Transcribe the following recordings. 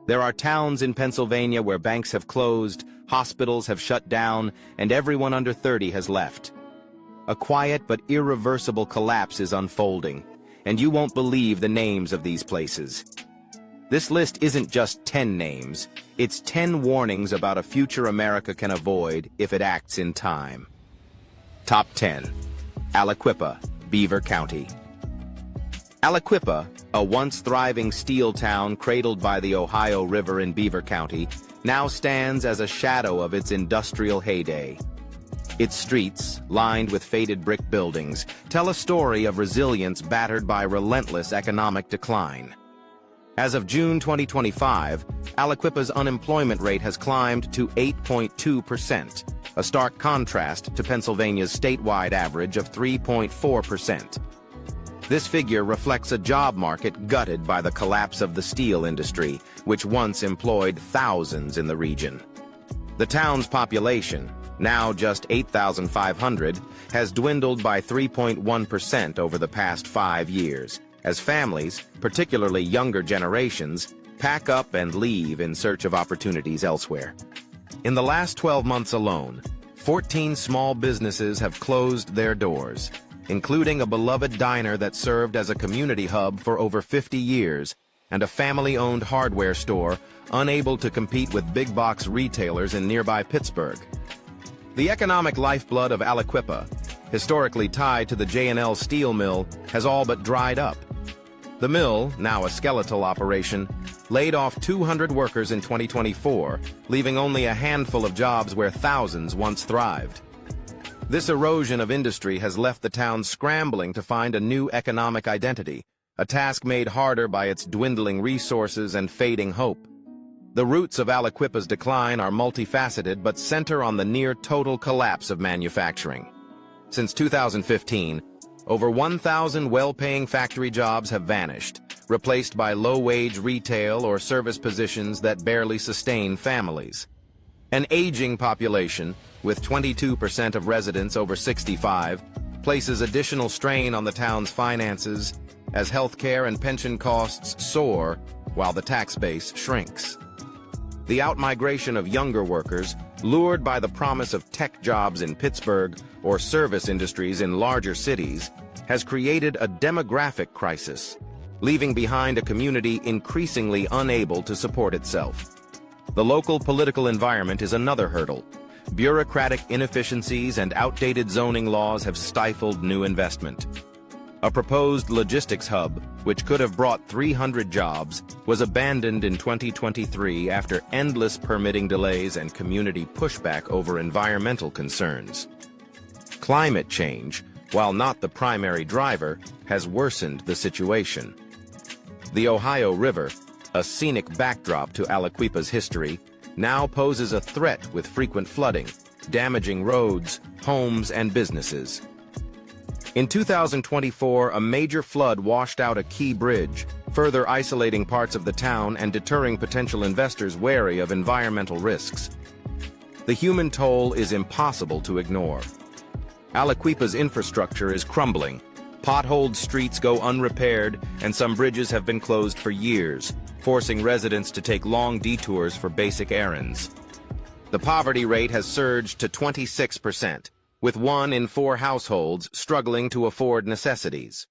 There are towns in Pennsylvania where banks have closed, hospitals have shut down, and everyone under 30 has left. A quiet but irreversible collapse is unfolding, and you won't believe the names of these places. This list isn't just 10 names, it's 10 warnings about a future America can avoid if it acts in time. Top 10. Aliquippa, Beaver County. Aliquippa, a once thriving steel town cradled by the Ohio River in Beaver County, now stands as a shadow of its industrial heyday. Its streets, lined with faded brick buildings, tell a story of resilience battered by relentless economic decline. As of June 2025, Aliquippa's unemployment rate has climbed to 8.2%, a stark contrast to Pennsylvania's statewide average of 3.4%. This figure reflects a job market gutted by the collapse of the steel industry, which once employed thousands in the region. The town's population, now just 8,500, has dwindled by 3.1% over the past 5 years, as families, particularly younger generations, pack up and leave in search of opportunities elsewhere. In the last 12 months alone, 14 small businesses have closed their doors, including a beloved diner that served as a community hub for over 50 years, and a family-owned hardware store unable to compete with big-box retailers in nearby Pittsburgh. The economic lifeblood of Aliquippa, historically tied to the J&L steel mill, has all but dried up. The mill, now a skeletal operation, laid off 200 workers in 2024, leaving only a handful of jobs where thousands once thrived. This erosion of industry has left the town scrambling to find a new economic identity, a task made harder by its dwindling resources and fading hope. The roots of Aliquippa's decline are multifaceted but center on the near-total collapse of manufacturing. Since 2015, over 1,000 well-paying factory jobs have vanished, replaced by low-wage retail or service positions that barely sustain families. An aging population, with 22% of residents over 65, places additional strain on the town's finances as healthcare and pension costs soar while the tax base shrinks. The outmigration of younger workers, lured by the promise of tech jobs in Pittsburgh or service industries in larger cities, has created a demographic crisis, leaving behind a community increasingly unable to support itself. The local political environment is another hurdle. Bureaucratic inefficiencies and outdated zoning laws have stifled new investment. A proposed logistics hub, which could have brought 300 jobs, was abandoned in 2023 after endless permitting delays and community pushback over environmental concerns. Climate change, while not the primary driver, has worsened the situation. The Ohio River, a scenic backdrop to Aliquippa's history, now poses a threat with frequent flooding, damaging roads, homes, and businesses. In 2024, a major flood washed out a key bridge, further isolating parts of the town and deterring potential investors wary of environmental risks. The human toll is impossible to ignore. Aliquippa's infrastructure is crumbling. Potholed streets go unrepaired, and some bridges have been closed for years, forcing residents to take long detours for basic errands. The poverty rate has surged to 26%, with 1 in 4 households struggling to afford necessities.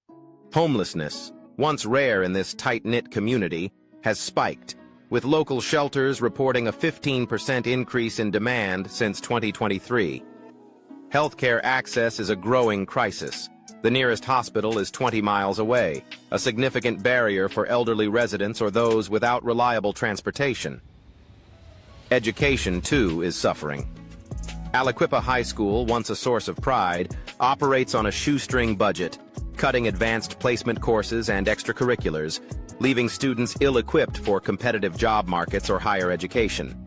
Homelessness, once rare in this tight-knit community, has spiked, with local shelters reporting a 15% increase in demand since 2023. Healthcare access is a growing crisis. The nearest hospital is 20 miles away, a significant barrier for elderly residents or those without reliable transportation. Education, too, is suffering. Aliquippa High School, once a source of pride, operates on a shoestring budget, cutting advanced placement courses and extracurriculars, leaving students ill-equipped for competitive job markets or higher education.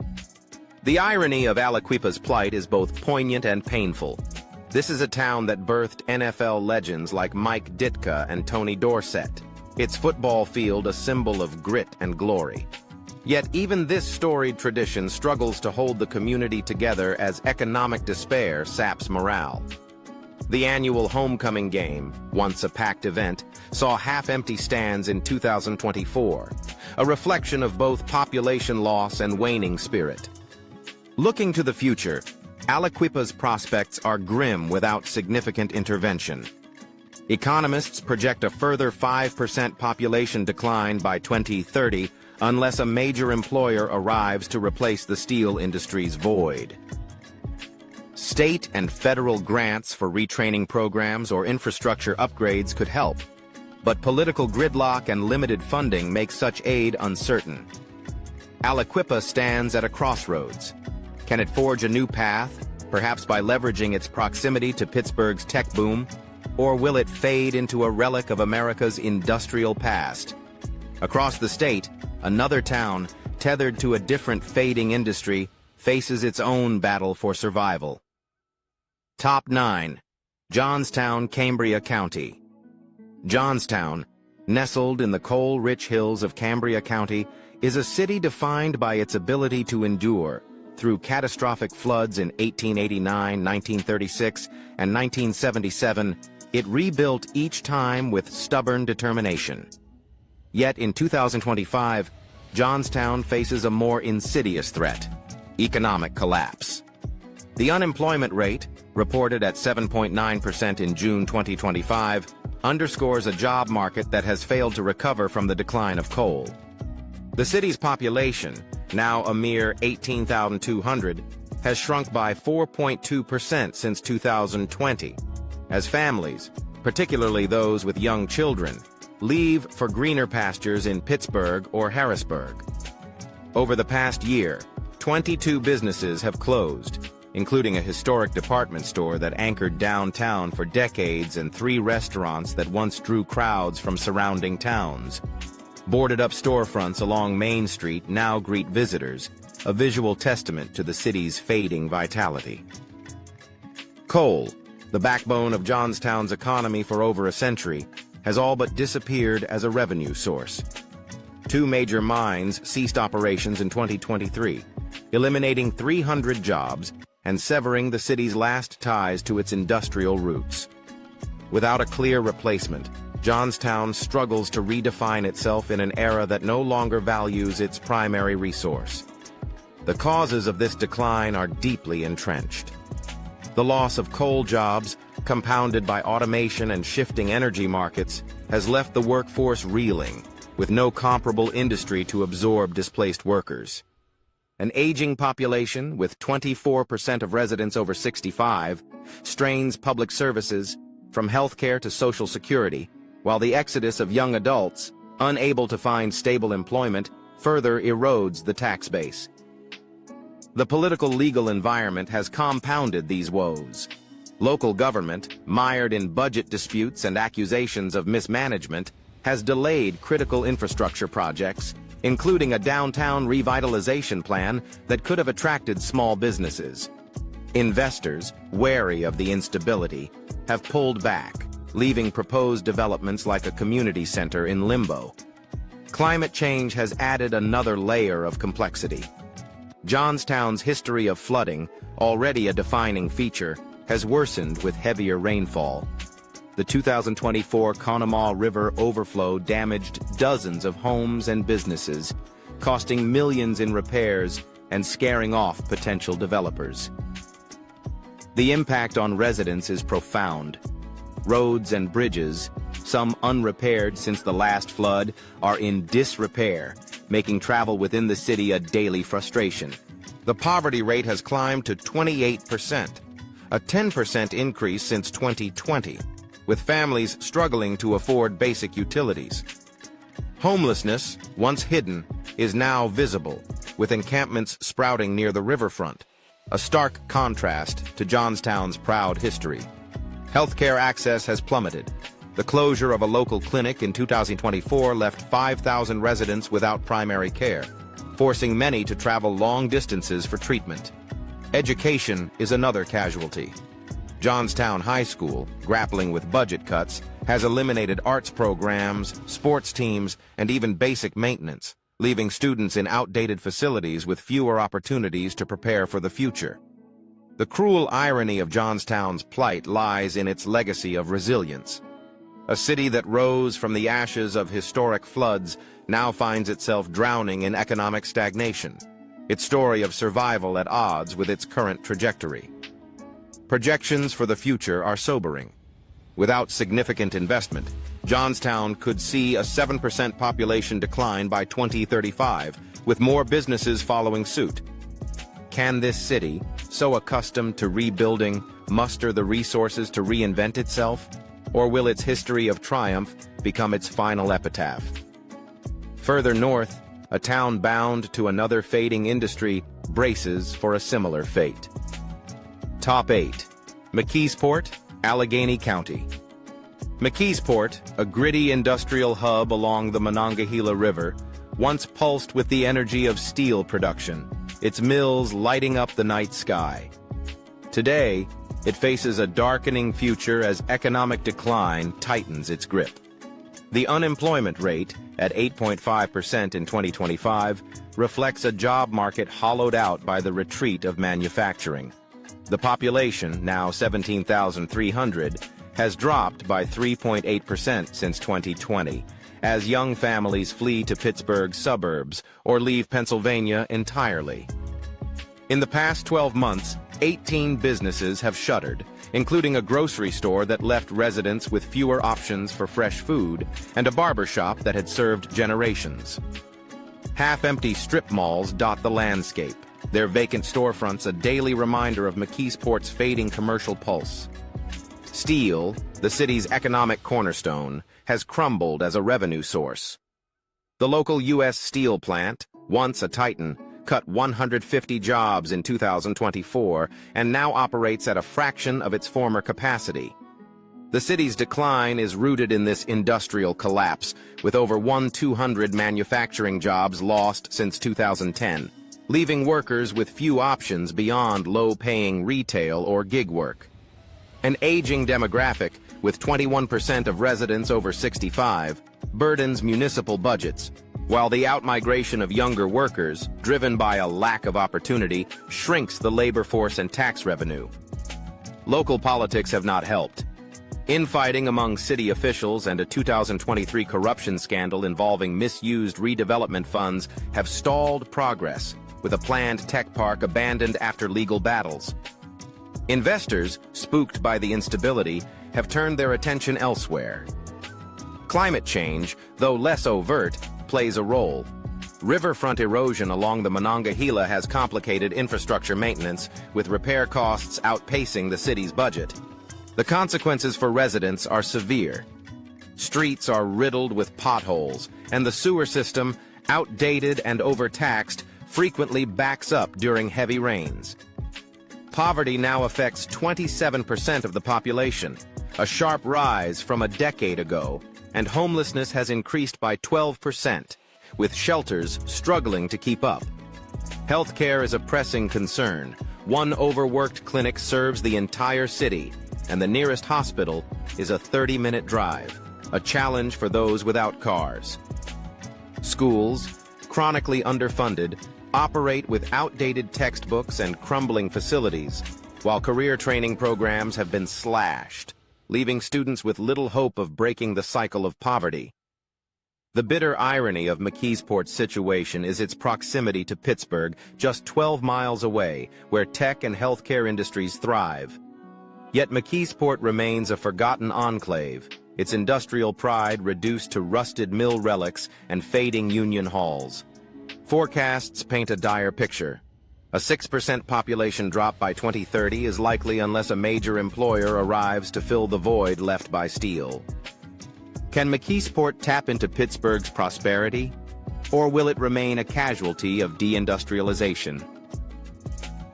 The irony of Aliquippa's plight is both poignant and painful. This is a town that birthed NFL legends like Mike Ditka and Tony Dorsett, its football field a symbol of grit and glory. Yet even this storied tradition struggles to hold the community together as economic despair saps morale. The annual homecoming game, once a packed event, saw half-empty stands in 2024, a reflection of both population loss and waning spirit. Looking to the future, Aliquipa's prospects are grim without significant intervention. Economists project a further 5% population decline by 2030 unless a major employer arrives to replace the steel industry's void. State and federal grants for retraining programs or infrastructure upgrades could help, but political gridlock and limited funding make such aid uncertain. Aliquipa stands at a crossroads. Can it forge a new path, perhaps by leveraging its proximity to Pittsburgh's tech boom, or will it fade into a relic of America's industrial past? Across the state, another town, tethered to a different fading industry, faces its own battle for survival. Top 9. Johnstown, Cambria County. Johnstown, nestled in the coal-rich hills of Cambria County, is a city defined by its ability to endure. Through catastrophic floods in 1889, 1936, and 1977, it rebuilt each time with stubborn determination. Yet in 2025, Johnstown faces a more insidious threat: economic collapse. The unemployment rate, reported at 7.9% in June 2025, underscores a job market that has failed to recover from the decline of coal. The city's population, now a mere 18,200, has shrunk by 4.2% since 2020, as families, particularly those with young children, leave for greener pastures in Pittsburgh or Harrisburg. Over the past year, 22 businesses have closed, including a historic department store that anchored downtown for decades and 3 restaurants that once drew crowds from surrounding towns. Boarded-up storefronts along Main Street now greet visitors, a visual testament to the city's fading vitality. Coal, the backbone of Johnstown's economy for over a century, has all but disappeared as a revenue source. 2 major mines ceased operations in 2023, eliminating 300 jobs and severing the city's last ties to its industrial roots. Without a clear replacement, Johnstown struggles to redefine itself in an era that no longer values its primary resource. The causes of this decline are deeply entrenched. The loss of coal jobs, compounded by automation and shifting energy markets, has left the workforce reeling, with no comparable industry to absorb displaced workers. An aging population, with 24% of residents over 65, strains public services, from healthcare to social security, while the exodus of young adults, unable to find stable employment, further erodes the tax base. The political-legal environment has compounded these woes. Local government, mired in budget disputes and accusations of mismanagement, has delayed critical infrastructure projects, including a downtown revitalization plan that could have attracted small businesses. Investors, wary of the instability, have pulled back, leaving proposed developments like a community center in limbo. Climate change has added another layer of complexity. Johnstown's history of flooding, already a defining feature, has worsened with heavier rainfall. The 2024 Conemaugh River overflow damaged dozens of homes and businesses, costing millions in repairs and scaring off potential developers. The impact on residents is profound. Roads and bridges, some unrepaired since the last flood, are in disrepair, making travel within the city a daily frustration. The poverty rate has climbed to 28%, a 10% increase since 2020, with families struggling to afford basic utilities. Homelessness, once hidden, is now visible, with encampments sprouting near the riverfront, a stark contrast to Johnstown's proud history. Healthcare access has plummeted. The closure of a local clinic in 2024 left 5,000 residents without primary care, forcing many to travel long distances for treatment. Education is another casualty. Johnstown High School, grappling with budget cuts, has eliminated arts programs, sports teams, and even basic maintenance, leaving students in outdated facilities with fewer opportunities to prepare for the future. The cruel irony of Johnstown's plight lies in its legacy of resilience. A city that rose from the ashes of historic floods now finds itself drowning in economic stagnation, its story of survival at odds with its current trajectory. Projections for the future are sobering. Without significant investment, Johnstown could see a 7% population decline by 2035, with more businesses following suit. Can this city, so accustomed to rebuilding, muster the resources to reinvent itself? Or will its history of triumph become its final epitaph? Further north, a town bound to another fading industry braces for a similar fate. Top 8. McKeesport, Allegheny County. McKeesport, a gritty industrial hub along the Monongahela River, once pulsed with the energy of steel production, its mills lighting up the night sky. Today, it faces a darkening future as economic decline tightens its grip. The unemployment rate, at 8.5% in 2025, reflects a job market hollowed out by the retreat of manufacturing. The population, now 17,300, has dropped by 3.8% since 2020, as young families flee to Pittsburgh's suburbs or leave Pennsylvania entirely. In the past 12 months, 18 businesses have shuttered, including a grocery store that left residents with fewer options for fresh food and a barber shop that had served generations. Half-empty strip malls dot the landscape, their vacant storefronts a daily reminder of McKeesport's fading commercial pulse. Steel, the city's economic cornerstone, has crumbled as a revenue source. The local U.S. steel plant, once a titan, cut 150 jobs in 2024 and now operates at a fraction of its former capacity. The city's decline is rooted in this industrial collapse, with over 1,200 manufacturing jobs lost since 2010, leaving workers with few options beyond low-paying retail or gig work. An aging demographic, with 21% of residents over 65, burdens municipal budgets, while the outmigration of younger workers, driven by a lack of opportunity, shrinks the labor force and tax revenue. Local politics have not helped. Infighting among city officials and a 2023 corruption scandal involving misused redevelopment funds have stalled progress, with a planned tech park abandoned after legal battles. Investors, spooked by the instability, have turned their attention elsewhere. Climate change, though less overt, plays a role. Riverfront erosion along the Monongahela has complicated infrastructure maintenance, with repair costs outpacing the city's budget. The consequences for residents are severe. Streets are riddled with potholes, and the sewer system, outdated and overtaxed, frequently backs up during heavy rains. Poverty now affects 27% of the population, a sharp rise from a decade ago, and homelessness has increased by 12%, with shelters struggling to keep up. Healthcare is a pressing concern. One overworked clinic serves the entire city, and the nearest hospital is a 30-minute drive, a challenge for those without cars. Schools, chronically underfunded, operate with outdated textbooks and crumbling facilities, while career training programs have been slashed, leaving students with little hope of breaking the cycle of poverty. The bitter irony of McKeesport's situation is its proximity to Pittsburgh, just 12 miles away, where tech and healthcare industries thrive. Yet McKeesport remains a forgotten enclave, its industrial pride reduced to rusted mill relics and fading union halls. Forecasts paint a dire picture. A 6% population drop by 2030 is likely unless a major employer arrives to fill the void left by steel. Can McKeesport tap into Pittsburgh's prosperity, or will it remain a casualty of deindustrialization?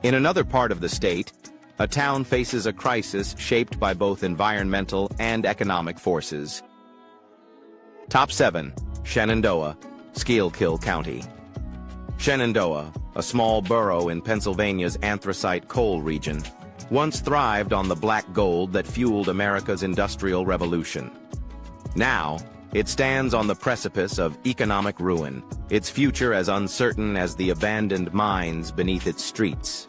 In another part of the state, a town faces a crisis shaped by both environmental and economic forces. Top 7. Shenandoah, Schuylkill County. Shenandoah, a small borough in Pennsylvania's anthracite coal region, once thrived on the black gold that fueled America's Industrial Revolution. Now, it stands on the precipice of economic ruin, its future as uncertain as the abandoned mines beneath its streets.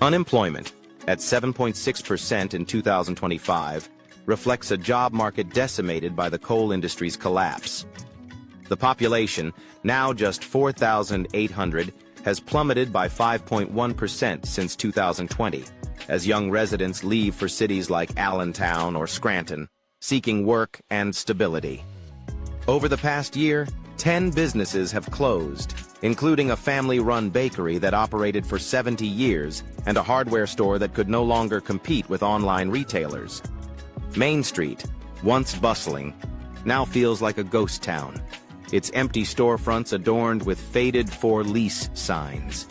Unemployment, at 7.6% in 2025, reflects a job market decimated by the coal industry's collapse. The population, now just 4,800, has plummeted by 5.1% since 2020, as young residents leave for cities like Allentown or Scranton, seeking work and stability. Over the past year, 10 businesses have closed, including a family-run bakery that operated for 70 years and a hardware store that could no longer compete with online retailers. Main Street, once bustling, now feels like a ghost town, its empty storefronts adorned with faded for lease signs.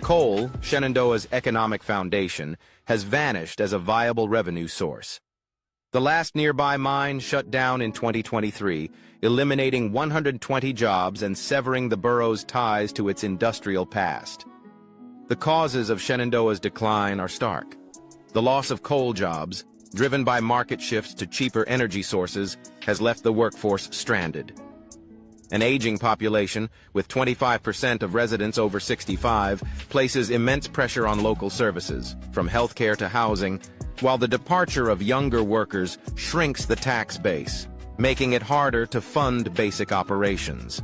Coal, Shenandoah's economic foundation, has vanished as a viable revenue source. The last nearby mine shut down in 2023, eliminating 120 jobs and severing the borough's ties to its industrial past. The causes of Shenandoah's decline are stark. The loss of coal jobs, driven by market shifts to cheaper energy sources, has left the workforce stranded. An aging population, with 25% of residents over 65, places immense pressure on local services, from healthcare to housing, while the departure of younger workers shrinks the tax base, making it harder to fund basic operations.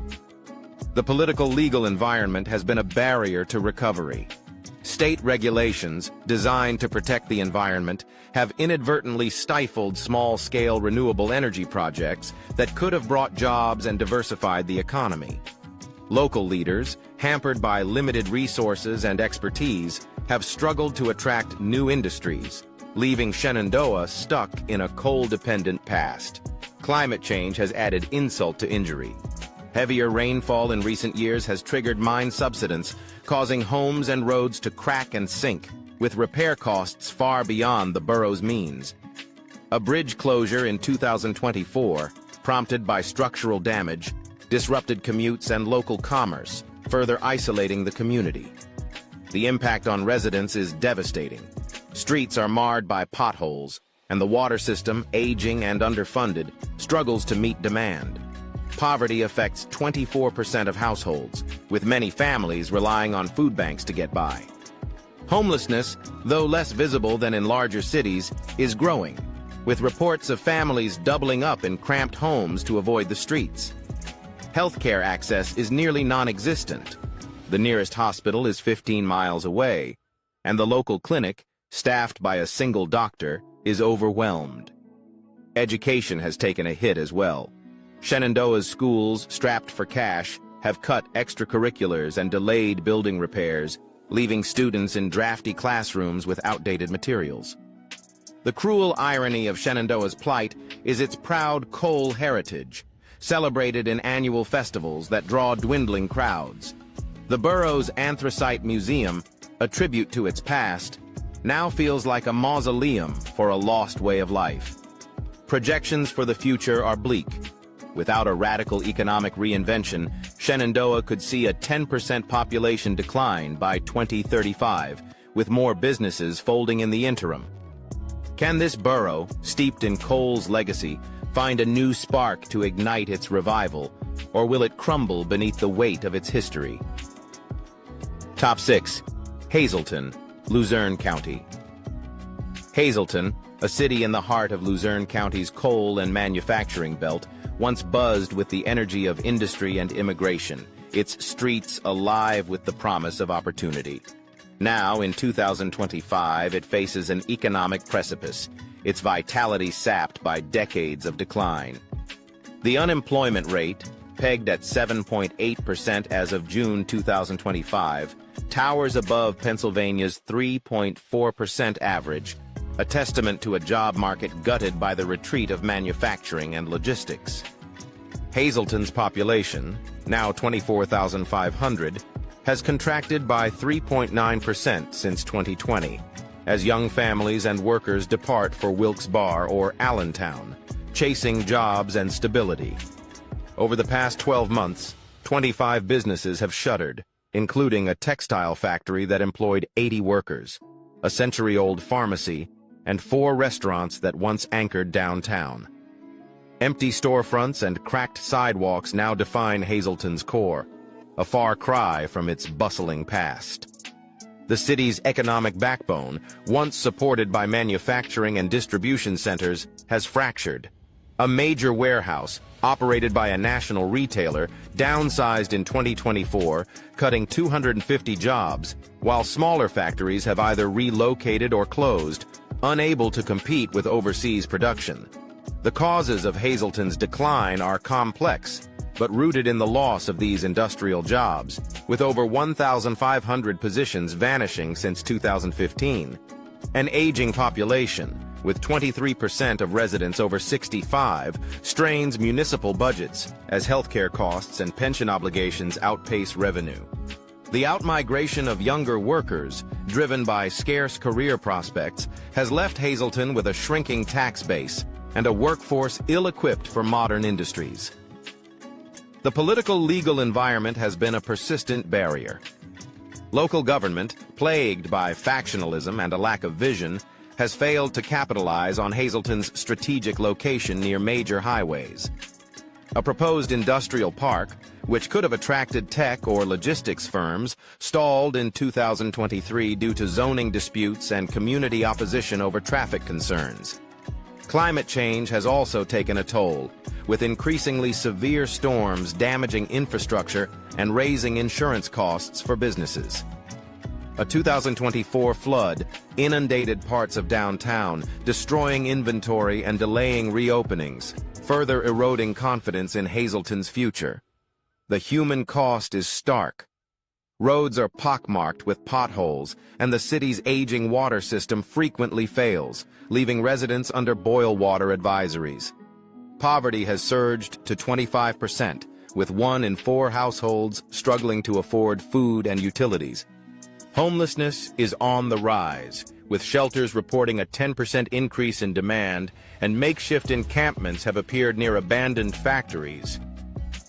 The political-legal environment has been a barrier to recovery. State regulations, designed to protect the environment, have inadvertently stifled small-scale renewable energy projects that could have brought jobs and diversified the economy. Local leaders, hampered by limited resources and expertise, have struggled to attract new industries, leaving Shenandoah stuck in a coal-dependent past. Climate change has added insult to injury. Heavier rainfall in recent years has triggered mine subsidence, causing homes and roads to crack and sink, with repair costs far beyond the borough's means. A bridge closure in 2024, prompted by structural damage, disrupted commutes and local commerce, further isolating the community. The impact on residents is devastating. Streets are marred by potholes, and the water system, aging and underfunded, struggles to meet demand. Poverty affects 24% of households, with many families relying on food banks to get by. Homelessness, though less visible than in larger cities, is growing, with reports of families doubling up in cramped homes to avoid the streets. Healthcare access is nearly non-existent. The nearest hospital is 15 miles away, and the local clinic, staffed by a single doctor, is overwhelmed. Education has taken a hit as well. Shenandoah's schools, strapped for cash, have cut extracurriculars and delayed building repairs, leaving students in drafty classrooms with outdated materials. The cruel irony of Shenandoah's plight is its proud coal heritage, celebrated in annual festivals that draw dwindling crowds. The borough's Anthracite Museum, a tribute to its past, now feels like a mausoleum for a lost way of life. Projections for the future are bleak. Without a radical economic reinvention, Shenandoah could see a 10% population decline by 2035, with more businesses folding in the interim. Can this borough, steeped in coal's legacy, find a new spark to ignite its revival, or will it crumble beneath the weight of its history? Top 6. Hazleton, Luzerne County. Hazleton, a city in the heart of Luzerne County's coal and manufacturing belt, once buzzed with the energy of industry and immigration, its streets alive with the promise of opportunity. Now, in 2025, it faces an economic precipice, its vitality sapped by decades of decline. The unemployment rate, pegged at 7.8% as of June 2025, towers above Pennsylvania's 3.4% average, a testament to a job market gutted by the retreat of manufacturing and logistics. Hazleton's population, now 24,500, has contracted by 3.9% since 2020, as young families and workers depart for Wilkes-Barre or Allentown, chasing jobs and stability. Over the past 12 months, 25 businesses have shuttered, including a textile factory that employed 80 workers, a century-old pharmacy, and 4 restaurants that once anchored downtown. Empty storefronts and cracked sidewalks now define Hazleton's core, a far cry from its bustling past. The city's economic backbone, once supported by manufacturing and distribution centers, has fractured. A major warehouse, operated by a national retailer, downsized in 2024, cutting 250 jobs, while smaller factories have either relocated or closed, unable to compete with overseas production. The causes of Hazleton's decline are complex, but rooted in the loss of these industrial jobs, with over 1,500 positions vanishing since 2015. An aging population, with 23% of residents over 65, strains municipal budgets as healthcare costs and pension obligations outpace revenue. The outmigration of younger workers, driven by scarce career prospects, has left Hazleton with a shrinking tax base and a workforce ill-equipped for modern industries. The political-legal environment has been a persistent barrier. Local government, plagued by factionalism and a lack of vision, has failed to capitalize on Hazleton's strategic location near major highways. A proposed industrial park, which could have attracted tech or logistics firms, stalled in 2023 due to zoning disputes and community opposition over traffic concerns. Climate change has also taken a toll, with increasingly severe storms damaging infrastructure and raising insurance costs for businesses. A 2024 flood inundated parts of downtown, destroying inventory and delaying reopenings, further eroding confidence in Hazleton's future. The human cost is stark. Roads are pockmarked with potholes, and the city's aging water system frequently fails, leaving residents under boil water advisories. Poverty has surged to 25%, with 1 in 4 households struggling to afford food and utilities. Homelessness is on the rise, with shelters reporting a 10% increase in demand, and makeshift encampments have appeared near abandoned factories.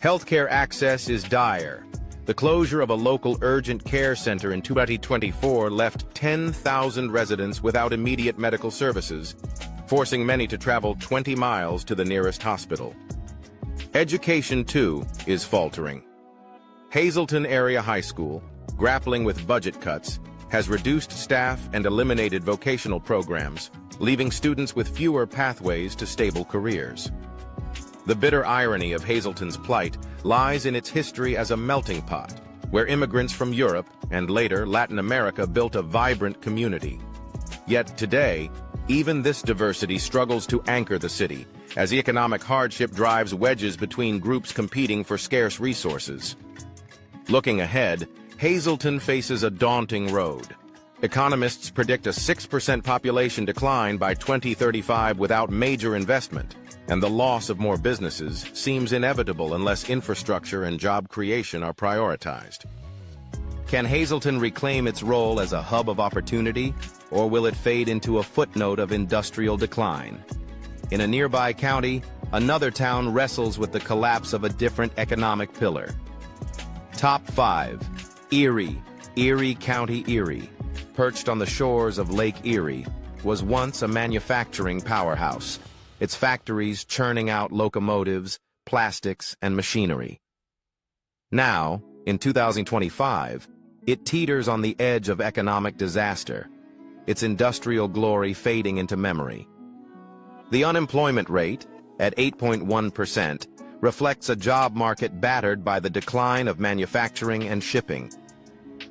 Healthcare access is dire. The closure of a local urgent care center in 2024 left 10,000 residents without immediate medical services, forcing many to travel 20 miles to the nearest hospital. Education, too, is faltering. Hazleton Area High School, grappling with budget cuts, has reduced staff and eliminated vocational programs, leaving students with fewer pathways to stable careers. The bitter irony of Hazleton's plight lies in its history as a melting pot, where immigrants from Europe and later Latin America built a vibrant community. Yet today, even this diversity struggles to anchor the city, as economic hardship drives wedges between groups competing for scarce resources. Looking ahead, Hazleton faces a daunting road. Economists predict a 6% population decline by 2035 without major investment, and the loss of more businesses seems inevitable unless infrastructure and job creation are prioritized. Can Hazleton reclaim its role as a hub of opportunity, or will it fade into a footnote of industrial decline? In a nearby county, another town wrestles with the collapse of a different economic pillar. Top 5. Erie County, Erie, perched on the shores of Lake Erie, was once a manufacturing powerhouse, its factories churning out locomotives, plastics, and machinery. Now, in 2025, it teeters on the edge of economic disaster, its industrial glory fading into memory. The unemployment rate, at 8.1%, reflects a job market battered by the decline of manufacturing and shipping.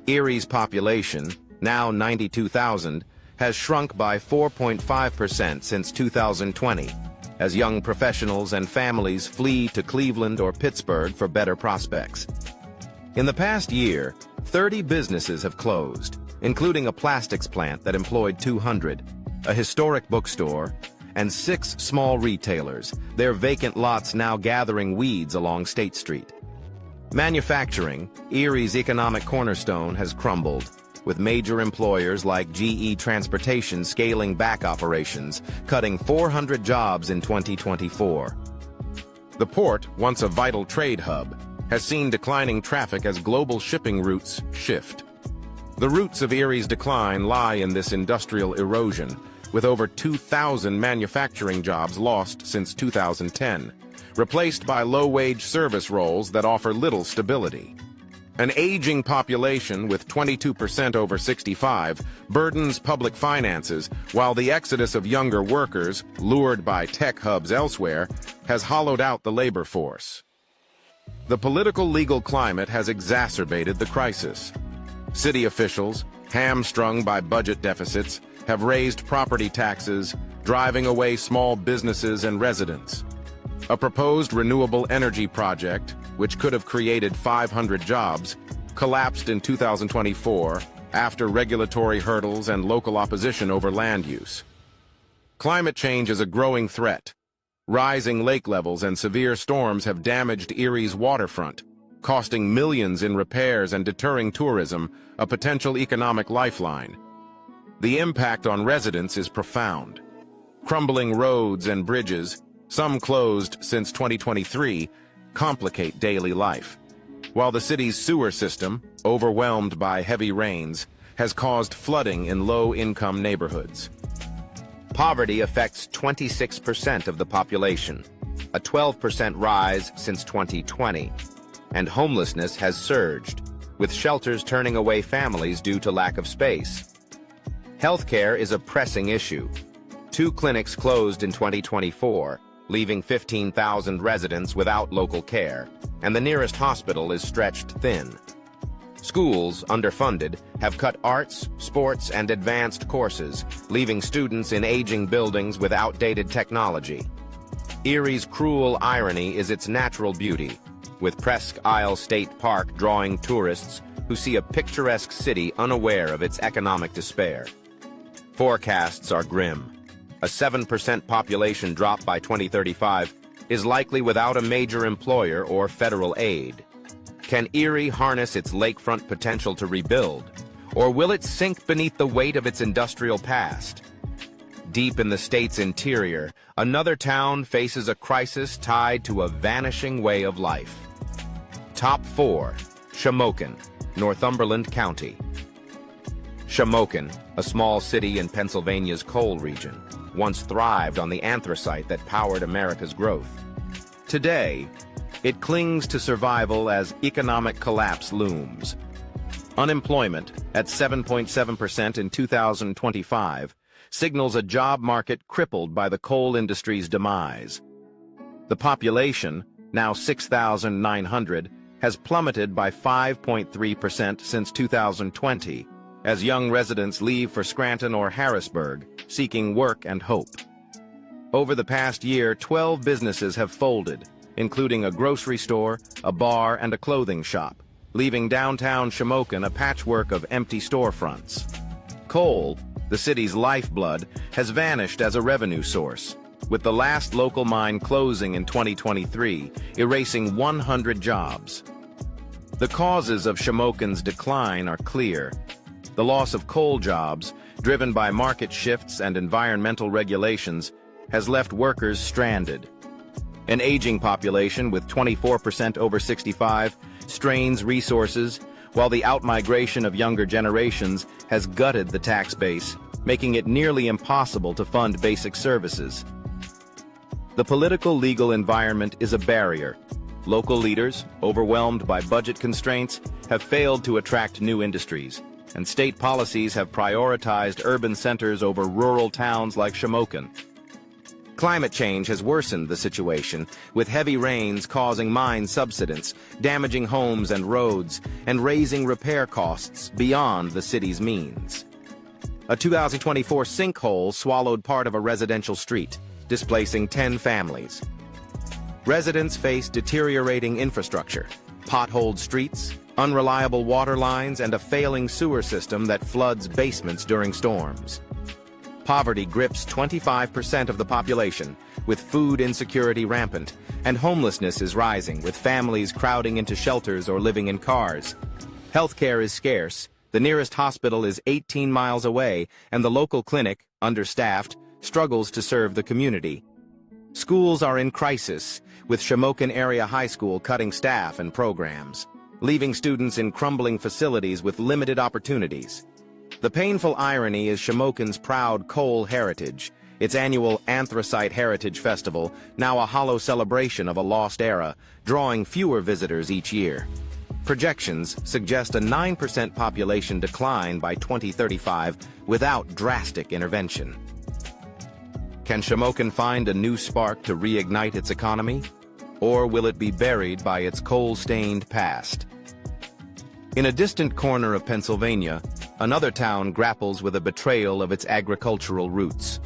Erie's population, now 92,000, has shrunk by 4.5% since 2020, as young professionals and families flee to Cleveland or Pittsburgh for better prospects. In the past year, 30 businesses have closed, including a plastics plant that employed 200, a historic bookstore, and 6 small retailers, their vacant lots now gathering weeds along State Street. Manufacturing, Erie's economic cornerstone, has crumbled, with major employers like GE Transportation scaling back operations, cutting 400 jobs in 2024. The port, once a vital trade hub, has seen declining traffic as global shipping routes shift. The roots of Erie's decline lie in this industrial erosion, with over 2,000 manufacturing jobs lost since 2010, replaced by low-wage service roles that offer little stability. An aging population with 22% over 65 burdens public finances, while the exodus of younger workers, lured by tech hubs elsewhere, has hollowed out the labor force. The political legal climate has exacerbated the crisis. City officials, hamstrung by budget deficits, have raised property taxes, driving away small businesses and residents. A proposed renewable energy project, which could have created 500 jobs, collapsed in 2024 after regulatory hurdles and local opposition over land use. Climate change is a growing threat. Rising lake levels and severe storms have damaged Erie's waterfront, costing millions in repairs and deterring tourism, a potential economic lifeline. The impact on residents is profound. Crumbling roads and bridges, some closed since 2023, complicate daily life, while the city's sewer system, overwhelmed by heavy rains, has caused flooding in low-income neighborhoods. Poverty affects 26% of the population, a 12% rise since 2020, and homelessness has surged, with shelters turning away families due to lack of space. Healthcare is a pressing issue. 2 clinics closed in 2024, leaving 15,000 residents without local care, and the nearest hospital is stretched thin. Schools, underfunded, have cut arts, sports, and advanced courses, leaving students in aging buildings with outdated technology. Erie's cruel irony is its natural beauty, with Presque Isle State Park drawing tourists who see a picturesque city unaware of its economic despair. Forecasts are grim. A 7% population drop by 2035 is likely without a major employer or federal aid. Can Erie harness its lakefront potential to rebuild, or will it sink beneath the weight of its industrial past? Deep in the state's interior, another town faces a crisis tied to a vanishing way of life. Top 4. Shamokin, Northumberland County. Shamokin, a small city in Pennsylvania's coal region, once thrived on the anthracite that powered America's growth. Today, it clings to survival as economic collapse looms. Unemployment, at 7.7% in 2025, signals a job market crippled by the coal industry's demise. The population, now 6,900, has plummeted by 5.3% since 2020, as young residents leave for Scranton or Harrisburg, seeking work and hope. Over the past year, 12 businesses have folded, including a grocery store, a bar, and a clothing shop, leaving downtown Shamokin a patchwork of empty storefronts. Coal, the city's lifeblood, has vanished as a revenue source, with the last local mine closing in 2023, erasing 100 jobs. The causes of Shamokin's decline are clear. The loss of coal jobs, driven by market shifts and environmental regulations, has left workers stranded. An aging population with 24% over 65 strains resources, while the outmigration of younger generations has gutted the tax base, making it nearly impossible to fund basic services. The political legal environment is a barrier. Local leaders, overwhelmed by budget constraints, have failed to attract new industries, and state policies have prioritized urban centers over rural towns like Shamokin. Climate change has worsened the situation, with heavy rains causing mine subsidence, damaging homes and roads, and raising repair costs beyond the city's means. A 2024 sinkhole swallowed part of a residential street, displacing 10 families. Residents face deteriorating infrastructure, potholed streets, unreliable water lines, and a failing sewer system that floods basements during storms. Poverty grips 25% of the population, with food insecurity rampant, and homelessness is rising, with families crowding into shelters or living in cars. Healthcare is scarce, the nearest hospital is 18 miles away, and the local clinic, understaffed, struggles to serve the community. Schools are in crisis, with Shamokin Area High School cutting staff and programs, leaving students in crumbling facilities with limited opportunities. The painful irony is Shamokin's proud coal heritage, its annual Anthracite Heritage Festival, now a hollow celebration of a lost era, drawing fewer visitors each year. Projections suggest a 9% population decline by 2035 without drastic intervention. Can Shamokin find a new spark to reignite its economy? Or will it be buried by its coal-stained past? In a distant corner of Pennsylvania, another town grapples with a betrayal of its agricultural roots.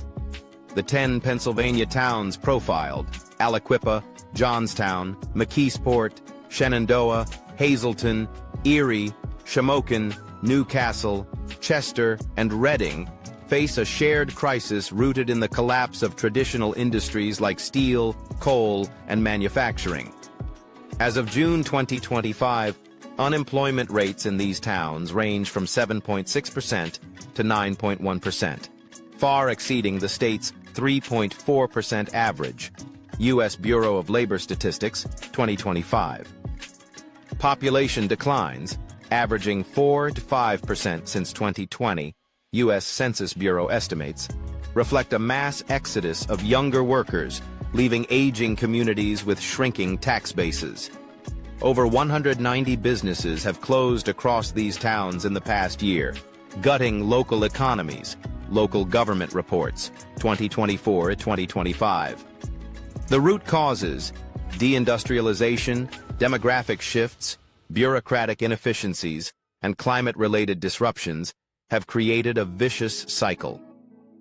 The 10 Pennsylvania towns profiled, Aliquippa, Johnstown, McKeesport, Shenandoah, Hazleton, Erie, Shamokin, Newcastle, Chester, and Reading, face a shared crisis rooted in the collapse of traditional industries like steel, coal, and manufacturing. As of June 2025, unemployment rates in these towns range from 7.6% to 9.1%, far exceeding the state's 3.4% average. U.S. Bureau of Labor Statistics, 2025. Population declines, averaging 4 to 5% since 2020, U.S. Census Bureau estimates, reflect a mass exodus of younger workers, leaving aging communities with shrinking tax bases. Over 190 businesses have closed across these towns in the past year, gutting local economies, local government reports, 2024-2025. The root causes, deindustrialization, demographic shifts, bureaucratic inefficiencies, and climate-related disruptions, have created a vicious cycle.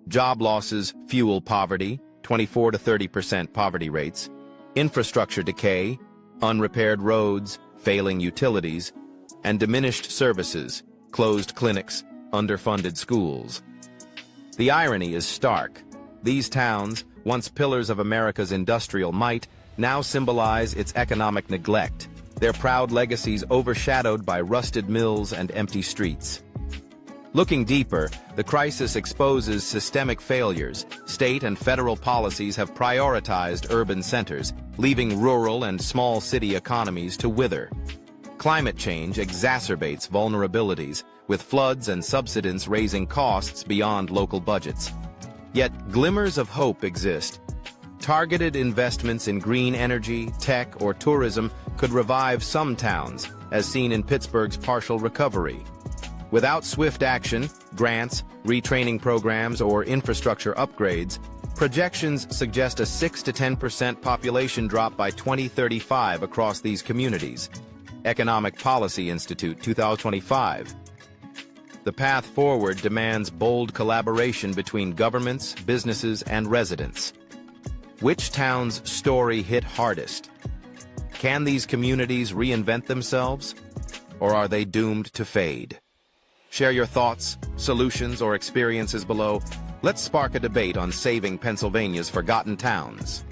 Job losses fuel poverty, 24 to 30% poverty rates, infrastructure decay, unrepaired roads, failing utilities, and diminished services, closed clinics, underfunded schools. The irony is stark. These towns, once pillars of America's industrial might, now symbolize its economic neglect, their proud legacies overshadowed by rusted mills and empty streets. Looking deeper, the crisis exposes systemic failures. State and federal policies have prioritized urban centers, leaving rural and small city economies to wither. Climate change exacerbates vulnerabilities, with floods and subsidence raising costs beyond local budgets. Yet glimmers of hope exist. Targeted investments in green energy, tech, or tourism could revive some towns, as seen in Pittsburgh's partial recovery. Without swift action, grants, retraining programs, or infrastructure upgrades, projections suggest a 6 to 10% population drop by 2035 across these communities. Economic Policy Institute, 2025. The path forward demands bold collaboration between governments, businesses, and residents. Which town's story hit hardest? Can these communities reinvent themselves, or are they doomed to fade? Share your thoughts, solutions, or experiences below. Let's spark a debate on saving Pennsylvania's forgotten towns.